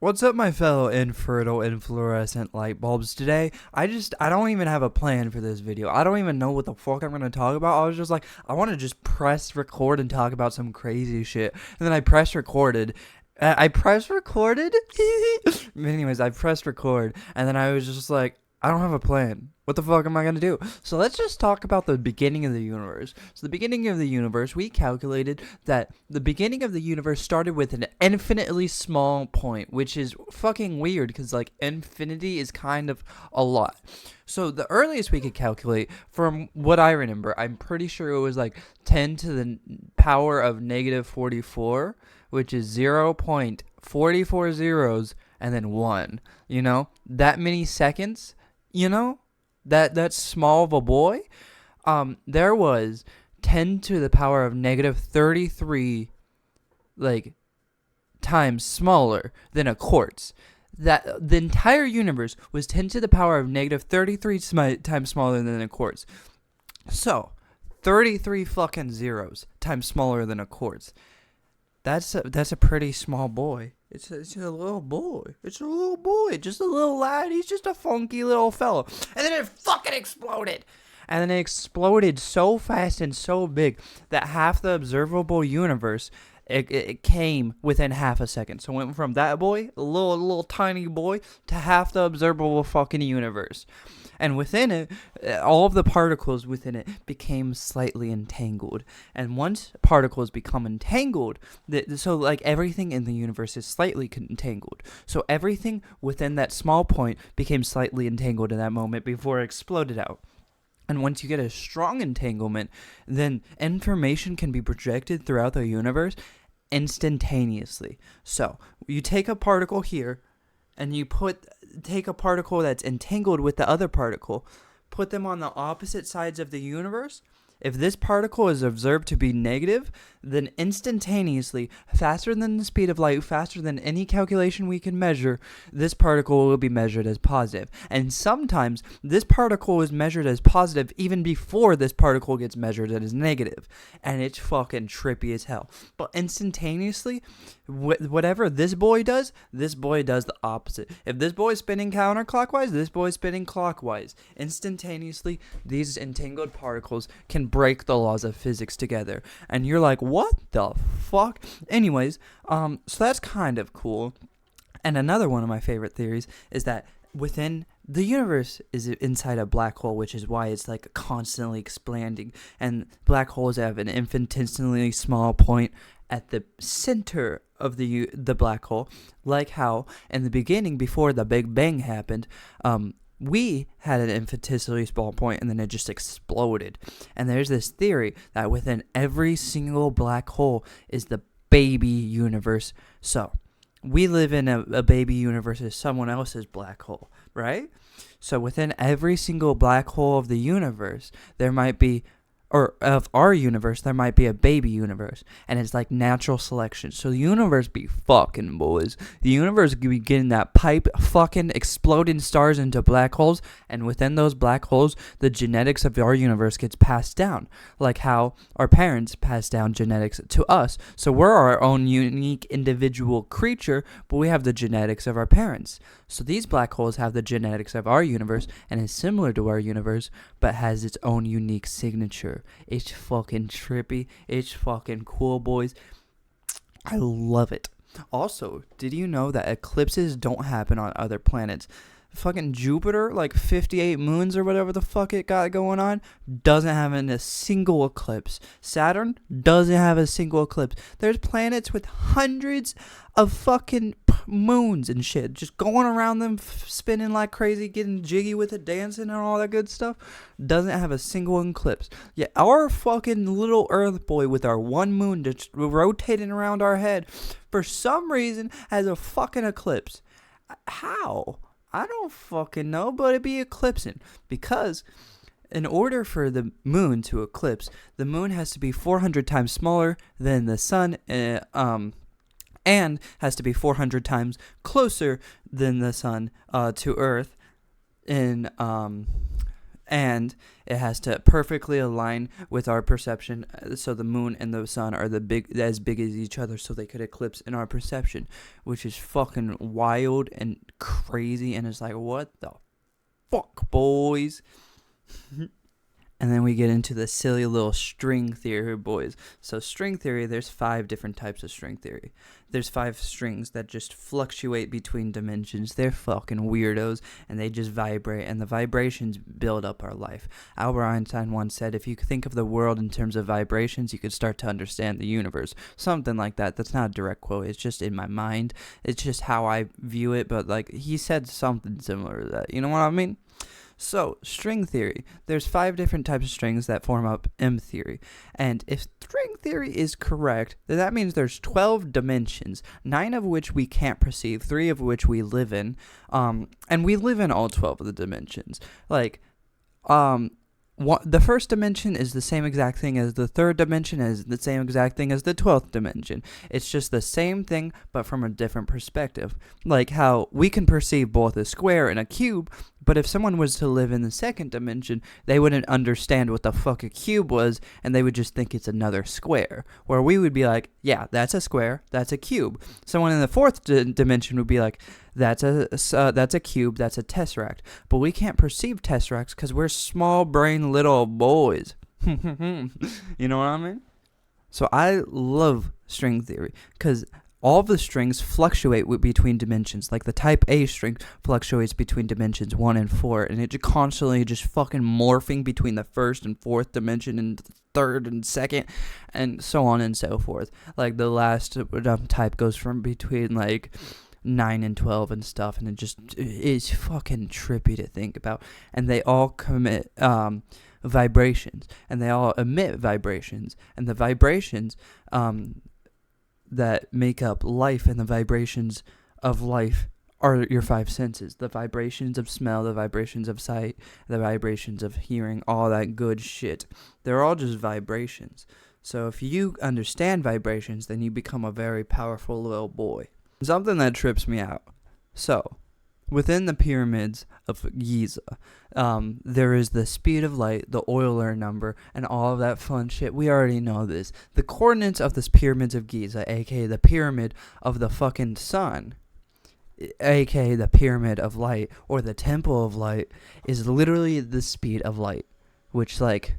What's up, my fellow infertile inflorescent light bulbs? Today, I don't even have a plan for this video. I don't even know what the fuck I'm going to talk about. I was just like, I want to just press record and talk about some crazy shit. And then I press recorded. I press recorded? Anyways, I pressed record. And then I was just like, I don't have a plan. What the fuck am I going to do? So let's just talk about the beginning of the universe. So the beginning of the universe, we calculated that the beginning of the universe started with an infinitely small point, which is fucking weird because, like, infinity is kind of a lot. So the earliest we could calculate, from what I remember, I'm pretty sure it was like 10 to the power of negative 44, which is 0.44 zeros and then 1. You know? That many seconds, you know? That small of a boy, there was 10 to the power of negative 33, like, times smaller than a quartz. That the entire universe was 10 to the power of negative 33 times smaller than a quartz. So, 33 fucking zeros times smaller than a quartz. That's a pretty small boy. It's a little boy. It's a little boy. Just a little lad. He's just a funky little fellow. And then it fucking exploded. And then it exploded so fast and so big that half the observable universe, it came within half a second. So it went from that boy, a little tiny boy, to half the observable fucking universe. And within it, all of the particles within it became slightly entangled. And once particles become entangled, so like everything in the universe is slightly entangled. So everything within that small point became slightly entangled in that moment before it exploded out. And once you get a strong entanglement, then information can be projected throughout the universe instantaneously. So you take a particle here, and you take a particle that's entangled with the other particle, put them on the opposite sides of the universe. If this particle is observed to be negative, then instantaneously, faster than the speed of light, faster than any calculation we can measure, this particle will be measured as positive. And sometimes this particle is measured as positive even before this particle gets measured as negative. And it's fucking trippy as hell. But instantaneously, whatever this boy does the opposite. If this boy is spinning counterclockwise, this boy is spinning clockwise. Instantaneously, these entangled particles can break the laws of physics together. And you're like, what the fuck? Anyways, so that's kind of cool. And another one of my favorite theories is that within the universe is inside a black hole, which is why it's like constantly expanding. And black holes have an infinitesimally small point at the center of the black hole, like how in the beginning, before the Big Bang happened, we had an infinitesimally small point, and then it just exploded. And there's this theory that within every single black hole is the baby universe. So we live in a baby universe as someone else's black hole, right? So within every single black hole of the universe, there might be, or of our universe, there might be a baby universe. And it's like natural selection. So the universe be fucking, boys. The universe be getting that pipe fucking exploding stars into black holes. And within those black holes, the genetics of our universe gets passed down. Like how our parents pass down genetics to us. So we're our own unique individual creature, but we have the genetics of our parents. So these black holes have the genetics of our universe and is similar to our universe, but has its own unique signature. It's fucking trippy. It's fucking cool, boys. I love it. Also, did you know that eclipses don't happen on other planets? Fucking Jupiter, like 58 moons or whatever the fuck it got going on, doesn't have a single eclipse. Saturn doesn't have a single eclipse. There's planets with hundreds of fucking moons and shit, just going around them, spinning like crazy, getting jiggy with it, dancing and all that good stuff. Doesn't have a single eclipse. Yet our fucking little Earth boy with our one moon just rotating around our head, for some reason, has a fucking eclipse. How? I don't fucking know, but it'd be eclipsing. Because in order for the moon to eclipse, the moon has to be 400 times smaller than the sun, and has to be 400 times closer than the sun to Earth in and it has to perfectly align with our perception, so the moon and the sun are as big as each other, so they could eclipse in our perception, which is fucking wild and crazy, and it's like, what the fuck, boys? And then we get into the silly little string theory, boys. So string theory, there's 5 different types of string theory. There's 5 strings that just fluctuate between dimensions. They're fucking weirdos, and they just vibrate, and the vibrations build up our life. Albert Einstein once said, if you think of the world in terms of vibrations, you could start to understand the universe. Something like that. That's not a direct quote. It's just in my mind. It's just how I view it, but like he said something similar to that. You know what I mean? So, string theory. There's 5 different types of strings that form up M theory. And if string theory is correct, then that means there's 12 dimensions, 9 of which we can't perceive, 3 of which we live in. And we live in all 12 of the dimensions. Like, the first dimension is the same exact thing as the third dimension, is the same exact thing as the 12th dimension. It's just the same thing, but from a different perspective. Like how we can perceive both a square and a cube, but if someone was to live in the second dimension, they wouldn't understand what the fuck a cube was, and they would just think it's another square. Where we would be like, yeah, that's a square, that's a cube. Someone in the fourth dimension would be like, that's a cube, that's a tesseract. But we can't perceive tesseracts because we're small brain little boys. You know what I mean? So I love string theory because all the strings fluctuate between dimensions. Like the type A string fluctuates between dimensions 1 and 4, and it constantly just fucking morphing between the first and fourth dimension and the third and second, and so on and so forth. Like the last type goes from between like 9 and 12 and stuff, and it just is fucking trippy to think about. And they all commit vibrations, and they all emit vibrations, and the vibrations that make up life and the vibrations of life are your 5 senses. The vibrations of smell, the vibrations of sight, the vibrations of hearing, all that good shit. They're all just vibrations. So if you understand vibrations, then you become a very powerful little boy. Something that trips me out. So, within the pyramids of Giza, there is the speed of light, the Euler number, and all of that fun shit. We already know this. The coordinates of the pyramids of Giza, aka the pyramid of the fucking sun, aka the pyramid of light, or the temple of light, is literally the speed of light, which, like,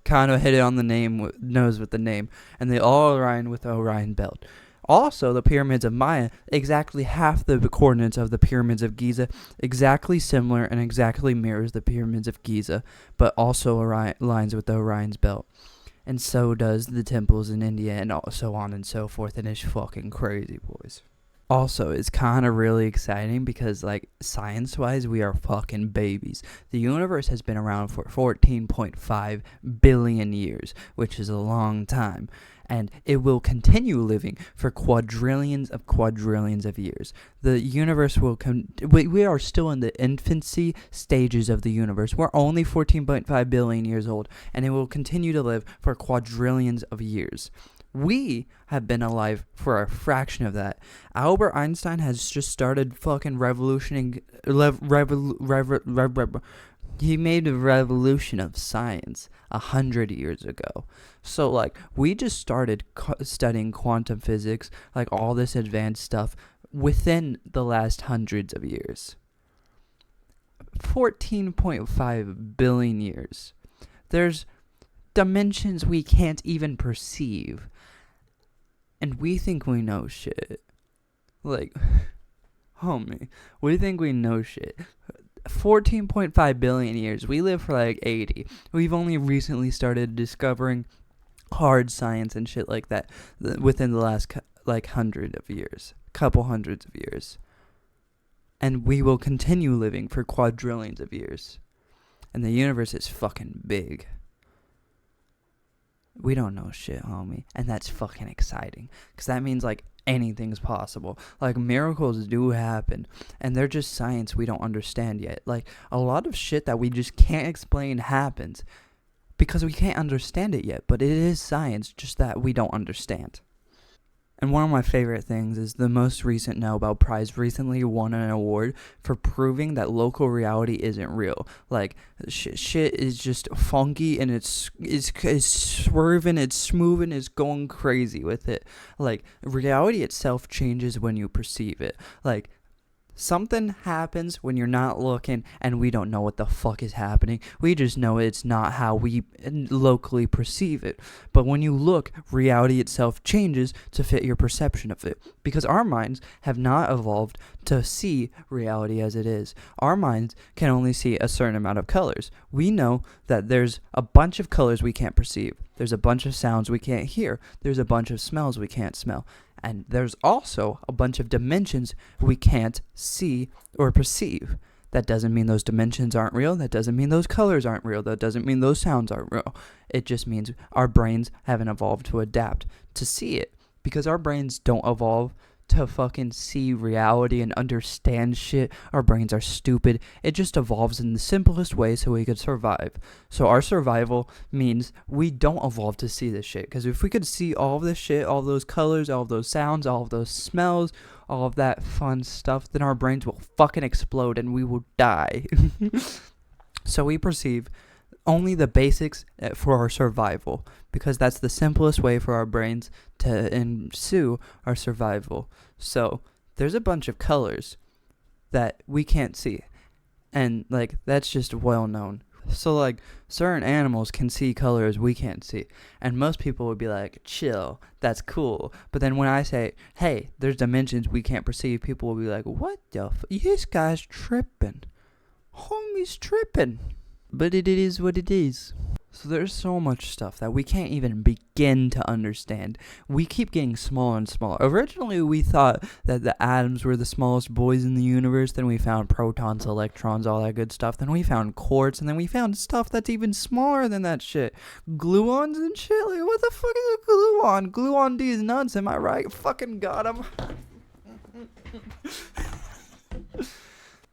kind of hit it on the nose with the name, and they all align with the Orion belt. Also, the pyramids of Maya, exactly half the coordinates of the pyramids of Giza, exactly similar and exactly mirrors the pyramids of Giza, but also aligns with the Orion's belt. And so does the temples in India, and so on and so forth, and it's fucking crazy, boys. Also, it's kind of really exciting because, like, science-wise, we are fucking babies. The universe has been around for 14.5 billion years, which is a long time. And it will continue living for quadrillions of years. The universe will we are still in the infancy stages of the universe. We're only 14.5 billion years old, and it will continue to live for quadrillions of years. We have been alive for a fraction of that. Albert Einstein has just started fucking revolutioning. He made a revolution of science 100 years ago. So, like, we just started studying quantum physics, like all this advanced stuff, within the last hundreds of years. 14.5 billion years. There's dimensions we can't even perceive. And we think we know shit. Like, homie, we think we know shit. 14.5 billion years. We live for like 80. We've only recently started discovering hard science and shit like that within the last like couple hundreds of years. And we will continue living for quadrillions of years. And the universe is fucking big. We don't know shit, homie. And that's fucking exciting. Because that means, like, anything's possible. Like, miracles do happen. And they're just science we don't understand yet. Like, a lot of shit that we just can't explain happens. Because we can't understand it yet. But it is science, just that we don't understand. And one of my favorite things is the most recent Nobel Prize recently won an award for proving that local reality isn't real. Like, shit is just funky and it's swerving, it's moving, it's going crazy with it. Like, reality itself changes when you perceive it. Like, something happens when you're not looking, and we don't know what the fuck is happening. We just know it's not how we locally perceive it. But when you look, reality itself changes to fit your perception of it. Because our minds have not evolved to see reality as it is. Our minds can only see a certain amount of colors. We know that there's a bunch of colors we can't perceive. There's a bunch of sounds we can't hear. There's a bunch of smells we can't smell. And there's also a bunch of dimensions we can't see or perceive. That doesn't mean those dimensions aren't real. That doesn't mean those colors aren't real. That doesn't mean those sounds aren't real. It just means our brains haven't evolved to adapt to see it. Because our brains don't evolve to fucking see reality and understand shit. Our brains are stupid. It just evolves in the simplest way so we could survive. So our survival means we don't evolve to see this shit. Because if we could see all of this shit, all of those colors, all of those sounds, all of those smells, all of that fun stuff, then our brains will fucking explode and we will die. So we perceive only the basics for our survival, because that's the simplest way for our brains to ensue our survival. So there's a bunch of colors that we can't see, and like that's just well known. So like certain animals can see colors we can't see, and most people would be like, chill, that's cool. But then when I say, hey, there's dimensions we can't perceive, people will be like, what the this guy's tripping, homie's tripping. But it is what it is. So there's so much stuff that we can't even begin to understand. We keep getting smaller and smaller. Originally, we thought that the atoms were the smallest boys in the universe. Then we found protons, electrons, all that good stuff. Then we found quarks, and then we found stuff that's even smaller than that shit. Gluons and shit. Like, what the fuck is a gluon? Gluon D is nuts, am I right? Fucking got him.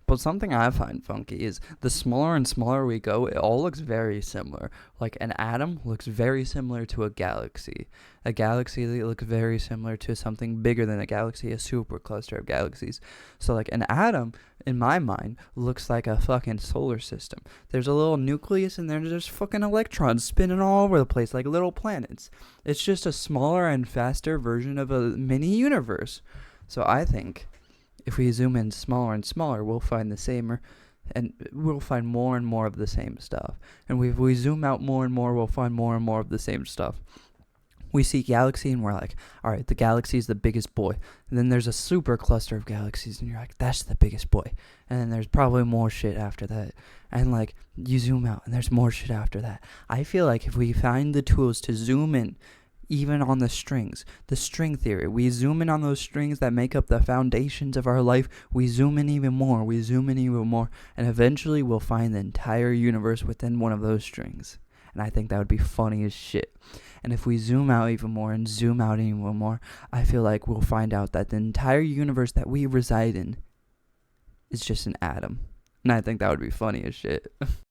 But something I find funky is the smaller and smaller we go, it all looks very similar. Like an atom looks very similar to a galaxy. A galaxy looks very similar to something bigger than a galaxy, a supercluster of galaxies. So like an atom, in my mind, looks like a fucking solar system. There's a little nucleus and there's just fucking electrons spinning all over the place like little planets. It's just a smaller and faster version of a mini universe. So I think if we zoom in smaller and smaller, we'll find the same, and we'll find more and more of the same stuff. And if we zoom out more and more, we'll find more and more of the same stuff. We see galaxy and we're like, all right, the galaxy is the biggest boy. And then there's a super cluster of galaxies and you're like, that's the biggest boy. And then there's probably more shit after that. And like you zoom out and there's more shit after that. I feel like if we find the tools to zoom in, even on the strings, the string theory, we zoom in on those strings that make up the foundations of our life, we zoom in even more, and eventually we'll find the entire universe within one of those strings. And I think that would be funny as shit. And if we zoom out even more and zoom out even more, I feel like we'll find out that the entire universe that we reside in is just an atom. And I think that would be funny as shit.